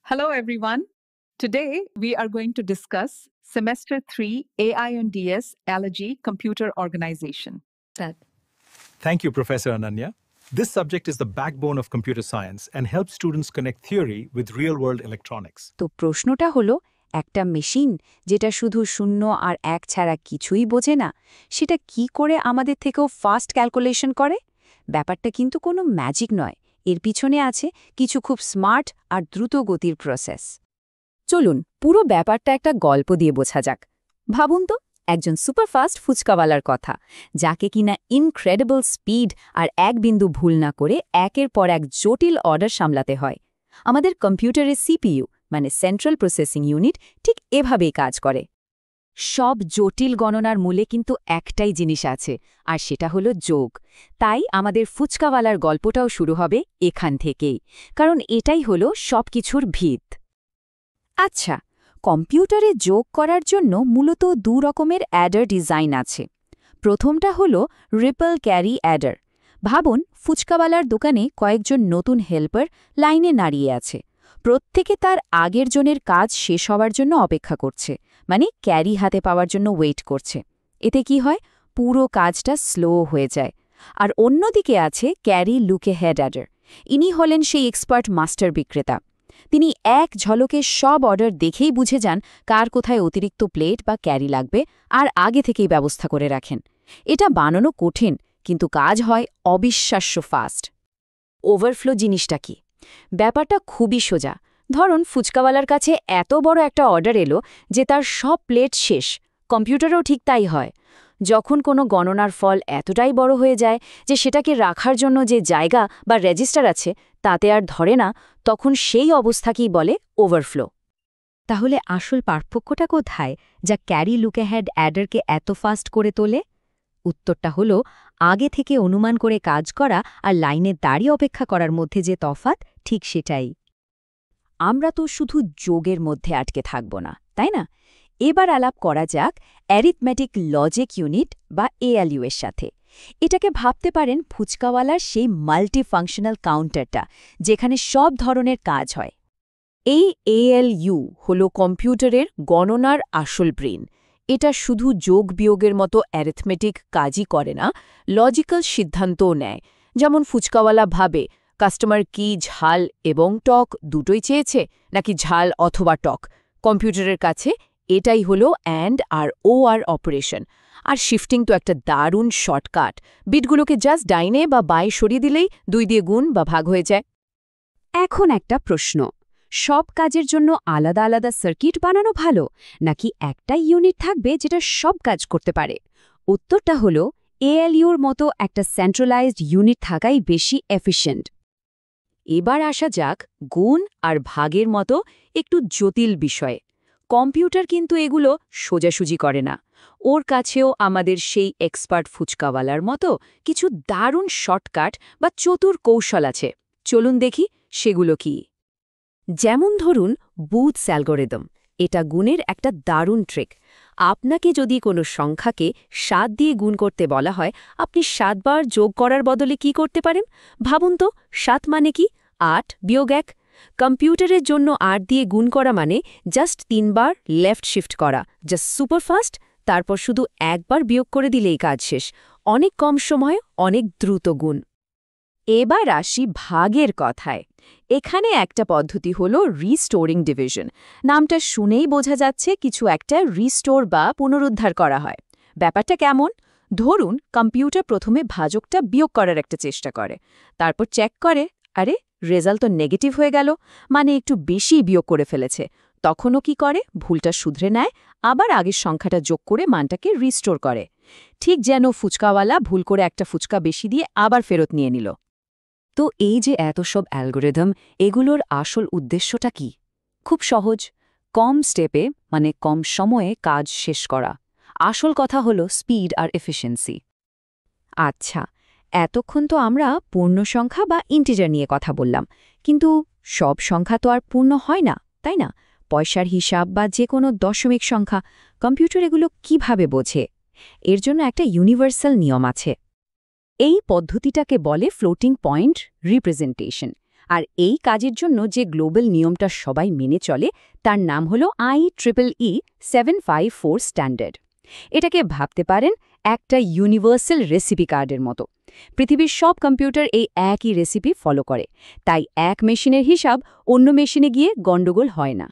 Hello, everyone. Today, we are going to discuss Semester 3 AI&DS Allergy Computer Organization. Thank you, Professor Ananya. This subject is the backbone of computer science and helps students connect theory with real-world electronics. তো প্রশ্নটা হলো একটা machine যেটা শুধু শূন্য আর এক ছাড়া কিছুই বোঝে না সেটা কি করে আমাদের থেকেও ফাস্ট ক্যালকুলেশন করে ব্যাপারটা কিন্তু কোনো ম্যাজিক নয় এর পিছনে আছে কিছু খুব স্মার্ট আর দ্রুত গতির প্রসেস চলুন পুরো ব্যাপারটা একটা গল্প দিয়ে বোঝা যাক ভাবুন তো একজন সুপারফাস্ট ফুচকাওয়ালার কথা যাকে কিনা ইনক্রেডিবল স্পিড আর এক বিন্দু ভুল না করে একের পর এক জটিল অর্ডার সামলাতে হয় আমাদের কম্পিউটারের সিপিইউ মানে সেন্ট্রাল প্রসেসিং ইউনিট ঠিক এভাবেই কাজ করে সব জটিল গণনার মূলে কিন্তু একটাই জিনিস আছে আর সেটা হলো যোগ তাই আমাদের ফুচকাওয়ালার গল্পটাও শুরু হবে এখান থেকেই কারণ এটাই হলো সবকিছুর ভিত আচ্ছা কম্পিউটারে যোগ করার জন্য মূলত দু রকমের অ্যাডার ডিজাইন আছে প্রথমটা হলো রিপল ক্যারি অ্যাডার ভাবুন ফুচকাওয়ালার দোকানে কয়েকজন নতুন হেল্পার লাইনে দাঁড়িয়ে আছে প্রত্যেকে তার আগের জনের কাজ শেষ হওয়ার জন্য অপেক্ষা করছে মানে ক্যারি হাতে পাওয়ার জন্য ওয়েট করছে এতে কি হয় পুরো কাজটা স্লো হয়ে যায় আর অন্যদিকে আছে ক্যারি লুকে হেড অ্যাডার ইনি হলেন সেই এক্সপার্ট মাস্টার বিক্রেতা তিনি এক ঝলকে সব অর্ডার দেখেই বুঝে যান কার কোথায় অতিরিক্ত প্লেট বা ক্যারি লাগবে আর আগে থেকেই ব্যবস্থা করে রাখেন এটা বানানো কঠিন কিন্তু কাজ হয় অবিশ্বাস্য ফাস্ট ওভারফ্লো জিনিসটা কি ব্যাপারটা খুবই সোজা ধরুন ফুচকাওয়ালার কাছে এত বড় একটা অর্ডার এলো যে তার সব প্লেট শেষ কম্পিউটারও ঠিক তাই হয় যখন কোনো গণনার ফল এতটাই বড় হয়ে যায় যে সেটাকে রাখার জন্য যে জায়গা বা রেজিস্টার আছে তাতে আর ধরে না তখন সেই অবস্থাকেই বলে ওভারফ্লো তাহলে আসল পার্থক্যটা কোথায় যা ক্যারি লুকেহেড অ্যাডারকে এত ফাস্ট করে তোলে উত্তরটা হলো আগে থেকে অনুমান করে কাজ করা আর লাইনে দাঁড়িয়ে অপেক্ষা করার মধ্যে যে তফাৎ ঠিক সেটাই আমরা তো শুধু যোগের মধ্যে আটকে থাকব না তাই না এবার আলাপ করা যাক অ্যারিথমেটিক লজিক ইউনিট বা এএলইউ এর সাথে এটাকে ভাবতে পারেন ফুচকাওয়ালার সেই মাল্টিফাংশনাল কাউন্টারটা যেখানে সব ধরনের কাজ হয় এই এএলইউ হল কম্পিউটারের গণনার আসল ব্রেন এটা শুধু যোগ বিয়োগের মতো অ্যারিথমেটিক কাজই করে না লজিক্যাল সিদ্ধান্তও নেয় যেমন ফুচকাওয়ালা ভাবে কাস্টমার কি ঝাল এবং টক দুটোই চেয়েছে নাকি ঝাল অথবা টক কম্পিউটারের কাছে এটাই হলো অ্যান্ড আর ও আর অপারেশন আর শিফটিং তো একটা দারুণ শর্টকাট বিটগুলোকে জাস্ট ডাইনে বা বাঁয়ে সরিয়ে দিলেই 2 দিয়ে গুণ বা ভাগ হয়ে যায় এখন একটা প্রশ্ন সব কাজের জন্য আলাদা আলাদা সার্কিট বানানো ভালো নাকি একটা ইউনিট থাকবে যেটা সব কাজ করতে পারে উত্তরটা হলো এএলইউর মতো একটা সেন্ট্রালাইজড ইউনিট থাকাই বেশি এফিশিয়েন্ট এবার আসা যাক গুণ আর ভাগের মতো একটু জটিল বিষয়ে কম্পিউটার কিন্তু এগুলো সোজাসুজি করে না ওর কাছেও আমাদের সেই এক্সপার্ট ফুচকাওয়ালার মতো কিছু দারুণ শর্টকাট বা চতুর কৌশল আছে চলুন দেখি সেগুলো কি যেমন ধরুন বুথস অ্যালগোরিদম এটা গুণের একটা দারুণ ট্রিক আপনাকে যদি কোনো সংখ্যাকে 7 দিয়ে গুণ করতে বলা হয় আপনি 7 বার যোগ করার বদলে কি করতে পারেন ভাবুন তো 7 মানে কি 8 বিয়োগ 1 কম্পিউটারের জন্য 8 দিয়ে গুণ করা মানে জাস্ট 3 বার লেফট শিফট করা জাস্ট সুপারফাস্ট তারপর শুধু একবার বিয়োগ করে দিলেই কাজ শেষ অনেক কম সময়ে অনেক দ্রুত গুণ এবার আসি ভাগের কথায় এখানে একটা পদ্ধতি হলো রিস্টোরিং ডিভিশন নামটা শুনেই বোঝা যাচ্ছে কিছু একটা রিস্টোর বা পুনরুদ্ধার করা হয় ব্যাপারটা কেমন ধরুন কম্পিউটার প্রথমে ভাজকটা বিয়োগ করার একটা চেষ্টা করে তারপর চেক করে আরে রেজাল্ট তো নেগেটিভ হয়ে গেল মানে একটু বেশি বিয়োগ করে ফেলেছে তখনও কি করে ভুলটা শুধরে নেয় আবার আগের সংখ্যাটা যোগ করে মানটাকে রিস্টোর করে ঠিক যেন ফুচকাওয়ালা ভুল করে একটা ফুচকা বেশি দিয়ে আবার ফেরত নিয়ে নিল তো এই যে এত সব অ্যালগোরিদম এগুলোর আসল উদ্দেশ্যটা কি খুব সহজ কম স্টেপে মানে কম সময়ে কাজ শেষ করা আসল কথা হলো স্পিড আর এফিসিয়েন্সি আচ্ছা এতক্ষণ তো আমরা পূর্ণ সংখ্যা বা ইন্টিজার নিয়ে কথা বললাম কিন্তু সব সংখ্যা তো আর পূর্ণ হয় না তাই না পয়সার হিসাব বা যে কোনো দশমিক সংখ্যা কম্পিউটার এগুলো কিভাবে বোঝে এর জন্য একটা ইউনিভার্সাল নিয়ম আছে এই পদ্ধতিটাকে বলে ফ্লোটিং পয়েন্ট রিপ্রেজেন্টেশন আর এই কাজের জন্য যে গ্লোবাল নিয়মটা সবাই মেনে চলে তার নাম হলো IEEE 754 স্ট্যান্ডার্ড। এটাকে ভাবতে পারেন একটা ইউনিভার্সাল রেসিপি কার্ডের মতো। পৃথিবীর সব কম্পিউটার এই একই রেসিপি ফলো করে, তাই এক মেশিনের হিসাব অন্য মেশিনে গিয়ে গণ্ডগোল হয় না।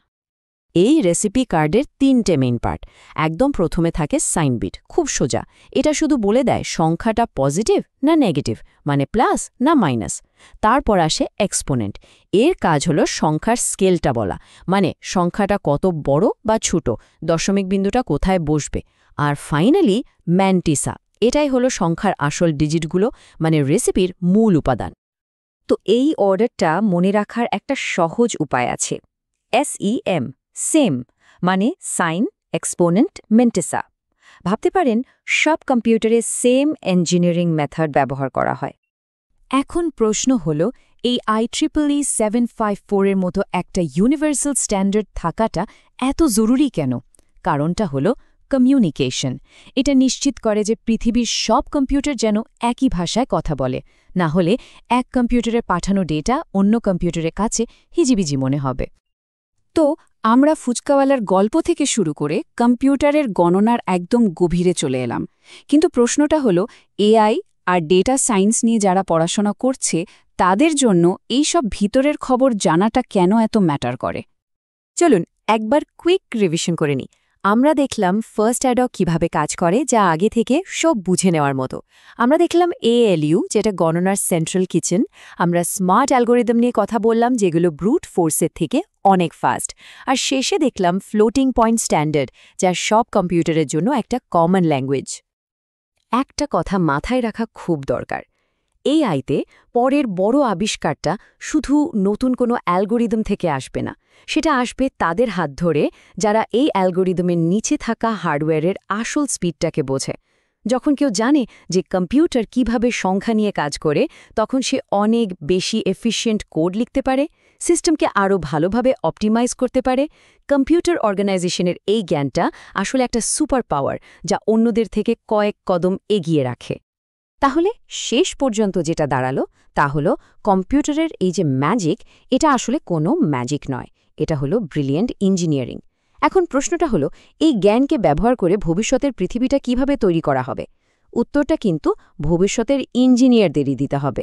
এই রেসিপি কার্ডের 3টে মেইন পার্ট। একদম প্রথমে থাকে সাইন বিট, খুব সোজা। এটা শুধু বলে দেয় সংখ্যাটা পজিটিভ না নেগেটিভ, মানে প্লাস না মাইনাস। তারপর আসে এক্সপোনেন্ট। এর কাজ হলো সংখ্যার স্কেলটা বলা, মানে সংখ্যাটা কত বড় বা ছোট, দশমিক বিন্দুটা কোথায় বসবে। আর ফাইনালি ম্যান্টিসা, এটাই হলো সংখ্যার আসল ডিজিটগুলো, মানে রেসিপির মূল উপাদান। তো এই অর্ডারটা মনে রাখার একটা সহজ উপায় আছে। SEM, সেম, মানে সাইন, এক্সপোনেন্ট, ম্যান্টিসা। ভাবতে পারেন সব কম্পিউটারে সেম ইঞ্জিনিয়ারিং মেথড ব্যবহার করা হয়। এখন প্রশ্ন হল, এই IEEE 754 এর মতো একটা ইউনিভার্সাল স্ট্যান্ডার্ড থাকাটা এত জরুরি কেন? কারণটা হলো কমিউনিকেশন। এটা নিশ্চিত করে যে পৃথিবীর সব কম্পিউটার যেন একই ভাষায় কথা বলে, না হলে এক কম্পিউটারে পাঠানো ডেটা অন্য কম্পিউটারের কাছে হিজিবিজি মনে হবে। তো আমরা ফুচকাওয়ালার গল্প থেকে শুরু করে কম্পিউটারের গণনার একদম গভীরে চলে এলাম। কিন্তু প্রশ্নটা হলো, AI আর ডেটা সায়েন্স নিয়ে যারা পড়াশোনা করছে তাদের জন্য এই সব ভিতরের খবর জানাটা কেন এত ম্যাটার করে? চলুন একবার কুইক রিভিশন করে নিই। আমরা দেখলাম ফার্স্ট অ্যাডক কিভাবে কাজ করে, যা আগে থেকে সব বুঝে নেওয়ার মতো। আমরা দেখলাম ALU, যেটা গণনার সেন্ট্রাল কিচেন। আমরা স্মার্ট অ্যালগোরিদম নিয়ে কথা বললাম, যেগুলো ব্রুট ফোর্সের থেকে অনেক ফাস্ট। আর শেষে দেখলাম ফ্লোটিং পয়েন্ট স্ট্যান্ডার্ড, যা সব কম্পিউটারের জন্য একটা কমন ল্যাঙ্গুয়েজ। একটা কথা মাথায় রাখা খুব দরকার, AIতে পরের বড় আবিষ্কারটা শুধু নতুন কোনো অ্যালগোরিদম থেকে আসবে না, সেটা আসবে তাদের হাত ধরে যারা এই অ্যালগোরিদমের নিচে থাকা হার্ডওয়্যারের আসল স্পিডটাকে বোঝে। যখন কেউ জানে যে কম্পিউটার কিভাবে সংখ্যা নিয়ে কাজ করে, তখন সে অনেক বেশি এফিশিয়েন্ট কোড লিখতে পারে, সিস্টেমকে আরও ভালোভাবে অপটিমাইজ করতে পারে। কম্পিউটার অর্গানাইজেশনের এই জ্ঞানটা আসলে একটা সুপার পাওয়ার, যা অন্যদের থেকে কয়েক কদম এগিয়ে রাখে। তাহলে শেষ পর্যন্ত যেটা দাঁড়ালো তা হলো, কম্পিউটারের এই যে ম্যাজিক, এটা আসলে কোনো ম্যাজিক নয়, এটা হলো ব্রিলিয়েন্ট ইঞ্জিনিয়ারিং। এখন প্রশ্নটা হলো, এই জ্ঞানকে ব্যবহার করে ভবিষ্যতের পৃথিবীটা কিভাবে তৈরি করা হবে? উত্তরটা কিন্তু ভবিষ্যতের ইঞ্জিনিয়ারদেরই দিতে হবে।